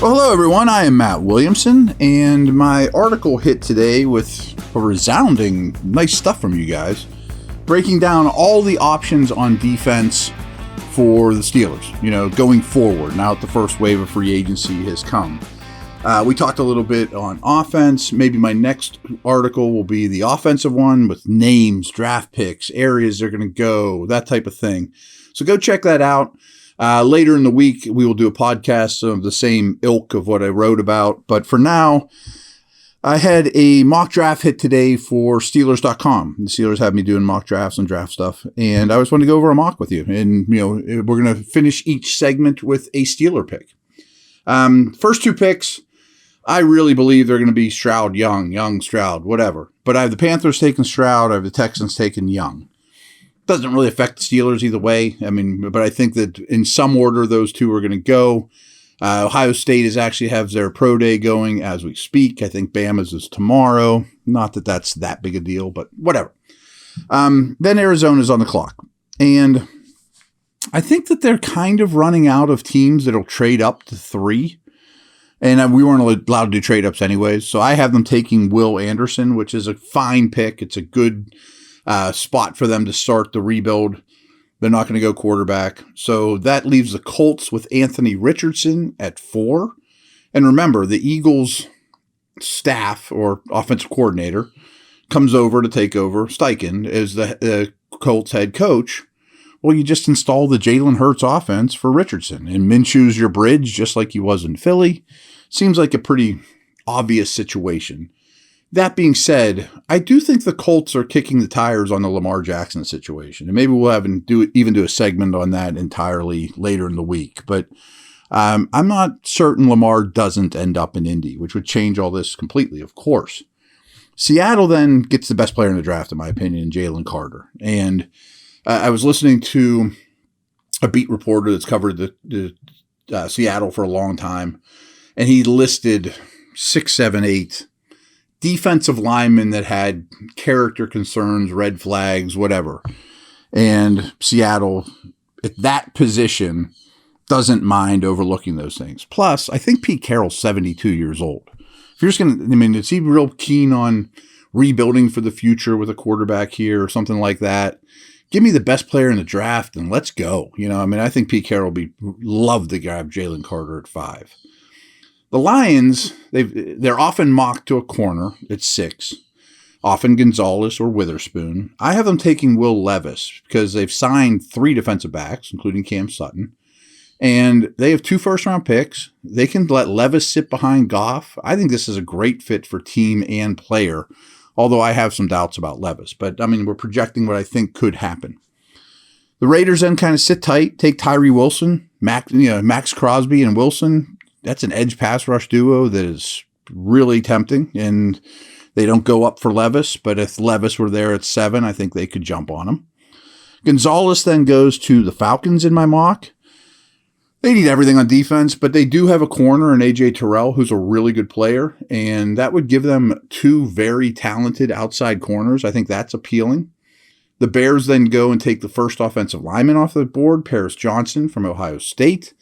Well, hello, everyone. I am Matt Williamson, and my article hit today with a resounding nice stuff from you guys, breaking down all the options on defense for the Steelers, going forward now that the first wave of free agency has come. We talked a little bit on offense. Maybe my next article will be the offensive one with names, draft picks, areas they're going to go, that type of thing. So go check that out. Later in the week, we will do a podcast of the same ilk of what I wrote about. But for now, I had a mock draft hit today for Steelers.com. The Steelers have me doing mock drafts and draft stuff. And I just wanted to go over a mock with you. And, we're going to finish each segment with a Steeler pick. First two picks, I really believe they're going to be Stroud, Young, Stroud, whatever. But I have the Panthers taking Stroud. I have the Texans taking Young. Doesn't really affect the Steelers either way. But I think that in some order, those two are going to go. Ohio State actually has their pro day going as we speak. I think Bama's is tomorrow. Not that that's that big a deal, but whatever. Then Arizona's on the clock. And I think that they're kind of running out of teams that'll trade up to 3. And we weren't allowed to do trade ups anyways. So I have them taking Will Anderson, which is a fine pick. It's a good spot for them to start the rebuild. They're not going to go quarterback. So that leaves the Colts with Anthony Richardson at 4. And remember, the Eagles staff or offensive coordinator comes over to take over Steichen as the Colts head coach. Well, you just install the Jalen Hurts offense for Richardson, and Minshew's your bridge, just like he was in Philly. Seems like a pretty obvious situation. That being said, I do think the Colts are kicking the tires on the Lamar Jackson situation. And maybe we'll even do a segment on that entirely later in the week. But I'm not certain Lamar doesn't end up in Indy, which would change all this completely, of course. Seattle then gets the best player in the draft, in my opinion, Jalen Carter. And I was listening to a beat reporter that's covered the Seattle for a long time. And he listed 6, 7, 8 defensive linemen that had character concerns, red flags, whatever. And Seattle, at that position, doesn't mind overlooking those things. Plus, I think Pete Carroll's 72 years old. If you're just going to, is he real keen on rebuilding for the future with a quarterback here or something like that? Give me the best player in the draft and let's go. I think Pete Carroll would love to grab Jalen Carter at 5. The Lions, they're often mocked to a corner at 6, often Gonzalez or Witherspoon. I have them taking Will Levis because they've signed 3 defensive backs, including Cam Sutton, and they have 2 first-round picks. They can let Levis sit behind Goff. I think this is a great fit for team and player, although I have some doubts about Levis. But, we're projecting what I think could happen. The Raiders then kind of sit tight, take Tyree Wilson, Max Crosby and Wilson. That's an edge pass rush duo that is really tempting, and they don't go up for Levis, but if Levis were there at 7, I think they could jump on him. Gonzalez then goes to the Falcons in my mock. They need everything on defense, but they do have a corner in A.J. Terrell, who's a really good player, and that would give them 2 very talented outside corners. I think that's appealing. The Bears then go and take the first offensive lineman off the board, Paris Johnson from Ohio State.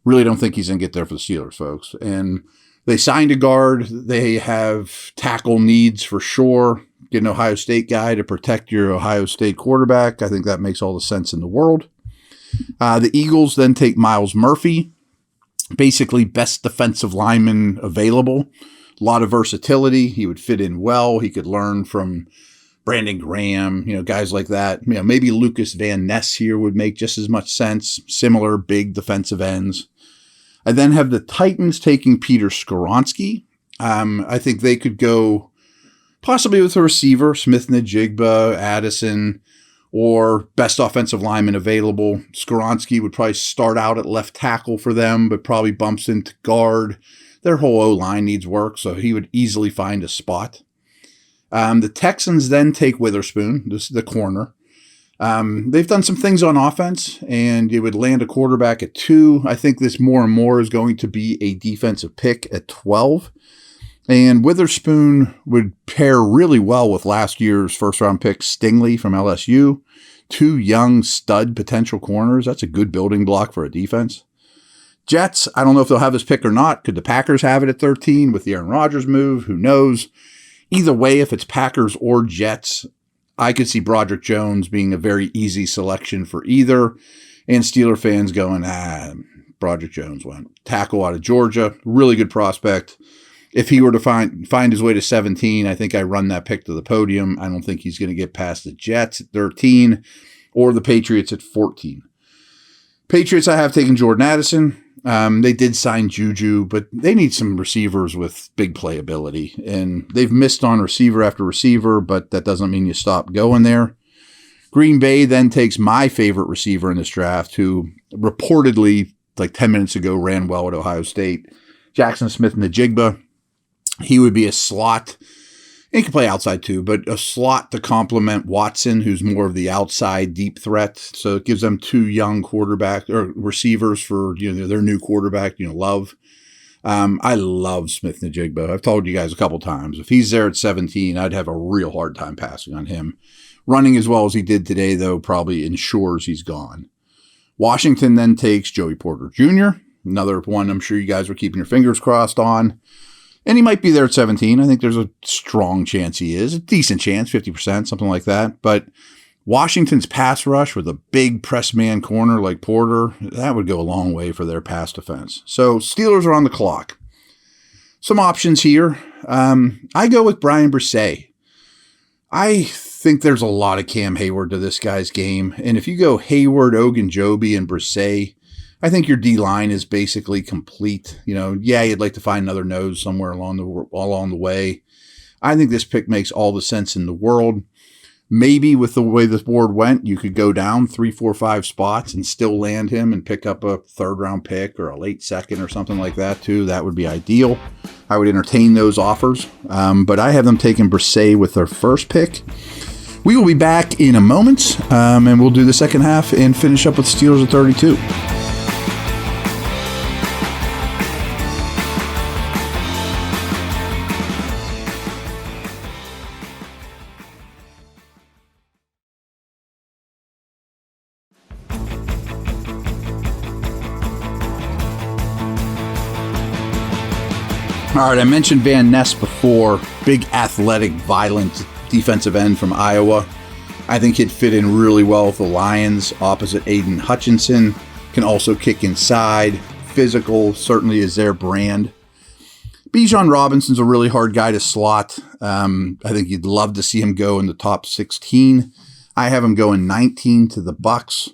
Really don't think he's going to get there for the Steelers, folks. And they signed a guard. They have tackle needs for sure. Get an Ohio State guy to protect your Ohio State quarterback. I think that makes all the sense in the world. The Eagles then take Myles Murphy, basically best defensive lineman available. A lot of versatility. He would fit in well. He could learn from Brandon Graham, guys like that. Maybe Lucas Van Ness here would make just as much sense. Similar big defensive ends. I then have the Titans taking Peter Skoronski. I think they could go possibly with a receiver, Smith-Njigba, Addison, or best offensive lineman available. Skoronski would probably start out at left tackle for them, but probably bumps into guard. Their whole O-line needs work, so he would easily find a spot. The Texans then take Witherspoon, this is the corner. They've done some things on offense, and it would land a quarterback at 2. I think this more and more is going to be a defensive pick at 12. And Witherspoon would pair really well with last year's first-round pick Stingley from LSU. 2 young stud potential corners. That's a good building block for a defense. Jets, I don't know if they'll have this pick or not. Could the Packers have it at 13 with the Aaron Rodgers move? Who knows? Either way, if it's Packers or Jets, I could see Broderick Jones being a very easy selection for either. And Steeler fans going, Broderick Jones went. Tackle out of Georgia, really good prospect. If he were to find his way to 17, I think I run that pick to the podium. I don't think he's going to get past the Jets at 13 or the Patriots at 14. Patriots, I have taken Jordan Addison. They did sign Juju, but they need some receivers with big playability. And they've missed on receiver after receiver, but that doesn't mean you stop going there. Green Bay then takes my favorite receiver in this draft, who reportedly, like 10 minutes ago, ran well at Ohio State. Jackson Smith-Njigba. He would be a slot. He can play outside too, but a slot to complement Watson, who's more of the outside deep threat. So it gives them two young quarterback or receivers for their new quarterback, Love. I love Smith-Njigba. I've told you guys a couple times, if he's there at 17, I'd have a real hard time passing on him. Running as well as he did today, though, probably ensures he's gone. Washington then takes Joey Porter Jr., another one I'm sure you guys were keeping your fingers crossed on. And he might be there at 17. I think there's a strong chance he is. A decent chance, 50%, something like that. But Washington's pass rush with a big press man corner like Porter, that would go a long way for their pass defense. So Steelers are on the clock. Some options here. I go with Brian Brisset. I think there's a lot of Cam Hayward to this guy's game. And if you go Hayward, Ogunjobi, and Brisset, I think your D-line is basically complete. You'd like to find another nose somewhere along the way. I think this pick makes all the sense in the world. Maybe with the way this board went, you could go down 3, 4, 5 spots and still land him and pick up a third-round pick or a late second or something like that, too. That would be ideal. I would entertain those offers. But I have them taking Brisset with their first pick. We will be back in a moment, and we'll do the second half and finish up with Steelers at 32. All right, I mentioned Van Ness before. Big, athletic, violent defensive end from Iowa. I think he'd fit in really well with the Lions opposite Aiden Hutchinson. Can also kick inside. Physical certainly is their brand. Bijan Robinson's a really hard guy to slot. I think you'd love to see him go in the top 16. I have him going 19 to the Bucks.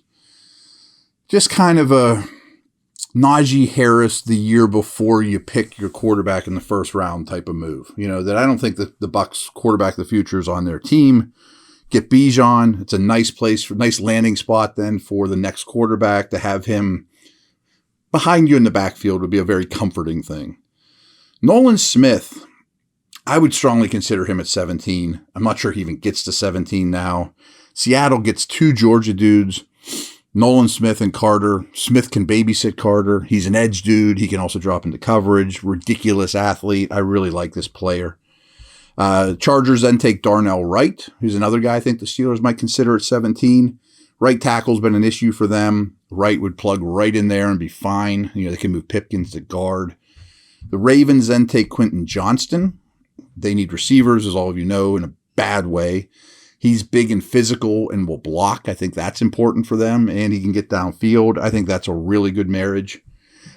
Just kind of a Najee Harris the year before you pick your quarterback in the first round type of move. That I don't think that the Bucks quarterback of the future is on their team. Get Bijan. It's a nice nice landing spot then for the next quarterback. To have him behind you in the backfield would be a very comforting thing. Nolan Smith, I would strongly consider him at 17. I'm not sure he even gets to 17 now. Seattle gets 2 Georgia dudes. Nolan Smith and Carter. Smith can babysit Carter. He's an edge dude. He can also drop into coverage. Ridiculous athlete. I really like this player. Chargers then take Darnell Wright, who's another guy I think the Steelers might consider at 17. Right tackle's been an issue for them. Wright would plug right in there and be fine. They can move Pipkins to guard. The Ravens then take Quentin Johnston. They need receivers, as all of you know, in a bad way. He's big and physical and will block. I think that's important for them, and he can get downfield. I think that's a really good marriage.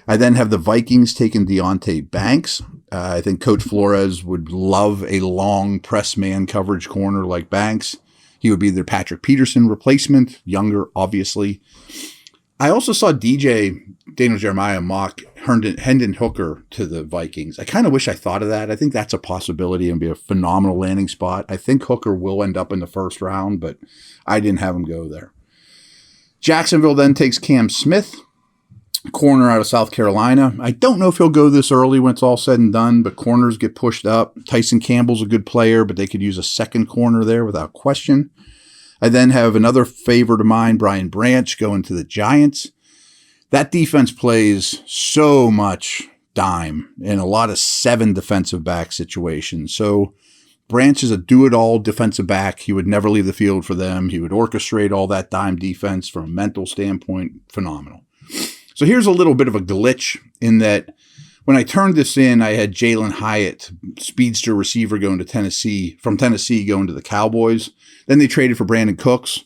I then have the Vikings taking Deonte Banks. I think Coach Flores would love a long press man coverage corner like Banks. He would be their Patrick Peterson replacement, younger, obviously. I also saw Daniel Jeremiah mock Hendon Hooker to the Vikings. I kind of wish I thought of that. I think that's a possibility and be a phenomenal landing spot. I think Hooker will end up in the first round, but I didn't have him go there. Jacksonville then takes Cam Smith, corner out of South Carolina. I don't know if he'll go this early when it's all said and done, but corners get pushed up. Tyson Campbell's a good player, but they could use a second corner there without question. I then have another favorite of mine, Brian Branch, going to the Giants. That defense plays so much dime in a lot of 7 defensive back situations. So Branch is a do-it-all defensive back. He would never leave the field for them. He would orchestrate all that dime defense from a mental standpoint. Phenomenal. So here's a little bit of a glitch in that when I turned this in, I had Jalen Hyatt, speedster receiver, going to Tennessee, from Tennessee going to the Cowboys. Then they traded for Brandon Cooks.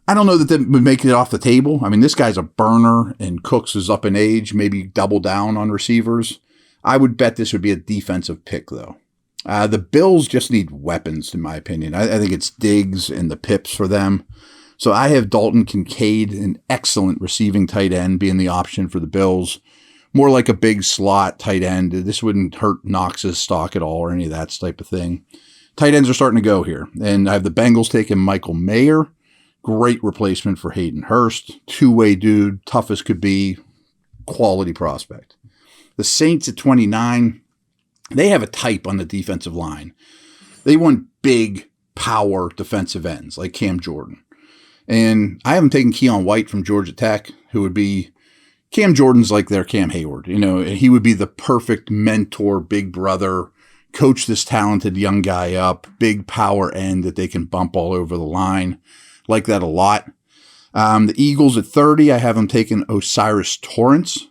I don't know that would make it off the table. I mean, this guy's a burner, and Cooks is up in age, maybe double down on receivers. I would bet this would be a defensive pick, though. The Bills just need weapons, in my opinion. I think it's Diggs and the Pips for them. So I have Dalton Kincaid, an excellent receiving tight end, being the option for the Bills. More like a big slot tight end. This wouldn't hurt Knox's stock at all or any of that type of thing. Tight ends are starting to go here. And I have the Bengals taking Michael Mayer. Great replacement for Hayden Hurst. Two-way dude, tough as could be, quality prospect. The Saints at 29, they have a type on the defensive line. They want big power defensive ends like Cam Jordan. And I haven't taken Keon White from Georgia Tech, who would be, Cam Jordan's like their Cam Hayward. You know, he would be the perfect mentor, big brother, coach this talented young guy up, big power end that they can bump all over the line. Like that a lot. The Eagles at 30, I have them taking Osiris Torrance.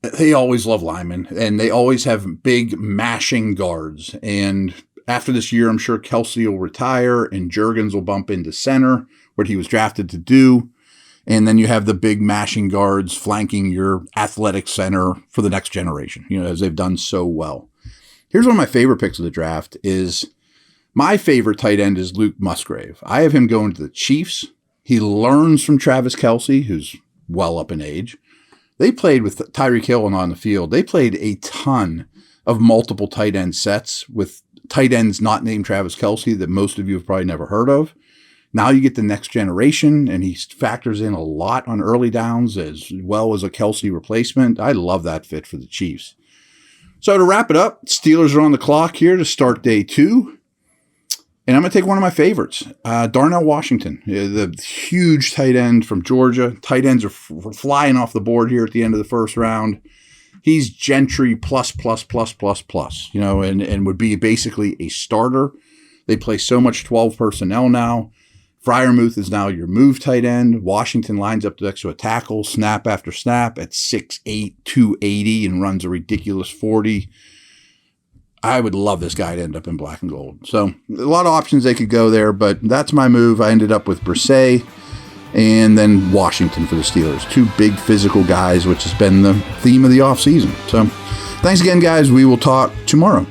They always love linemen, and they always have big mashing guards. And after this year, I'm sure Kelsey will retire, and Juergens will bump into center, what he was drafted to do. And then you have the big mashing guards flanking your athletic center for the next generation, you know, as they've done so well. Here's one of my favorite picks of the draft is my favorite tight end is Luke Musgrave. I have him going to the Chiefs. He learns from Travis Kelce, who's well up in age. They played with Tyreek Hill and on the field. They played a ton of multiple tight end sets with tight ends not named Travis Kelce that most of you have probably never heard of. Now you get the next generation, and he factors in a lot on early downs as well as a Kelce replacement. I love that fit for the Chiefs. So to wrap it up, Steelers are on the clock here to start day 2. And I'm going to take one of my favorites, Darnell Washington, the huge tight end from Georgia. Tight ends are flying off the board here at the end of the first round. He's Gentry plus, you know, and would be basically a starter. They play so much 12 personnel now. Freiermuth is now your move tight end. Washington lines up next to a tackle, snap after snap at 6'8", 280, and runs a ridiculous 40. I would love this guy to end up in black and gold. So a lot of options they could go there, but that's my move. I ended up with Brisset and then Washington for the Steelers. 2 big physical guys, which has been the theme of the offseason. So thanks again, guys. We will talk tomorrow.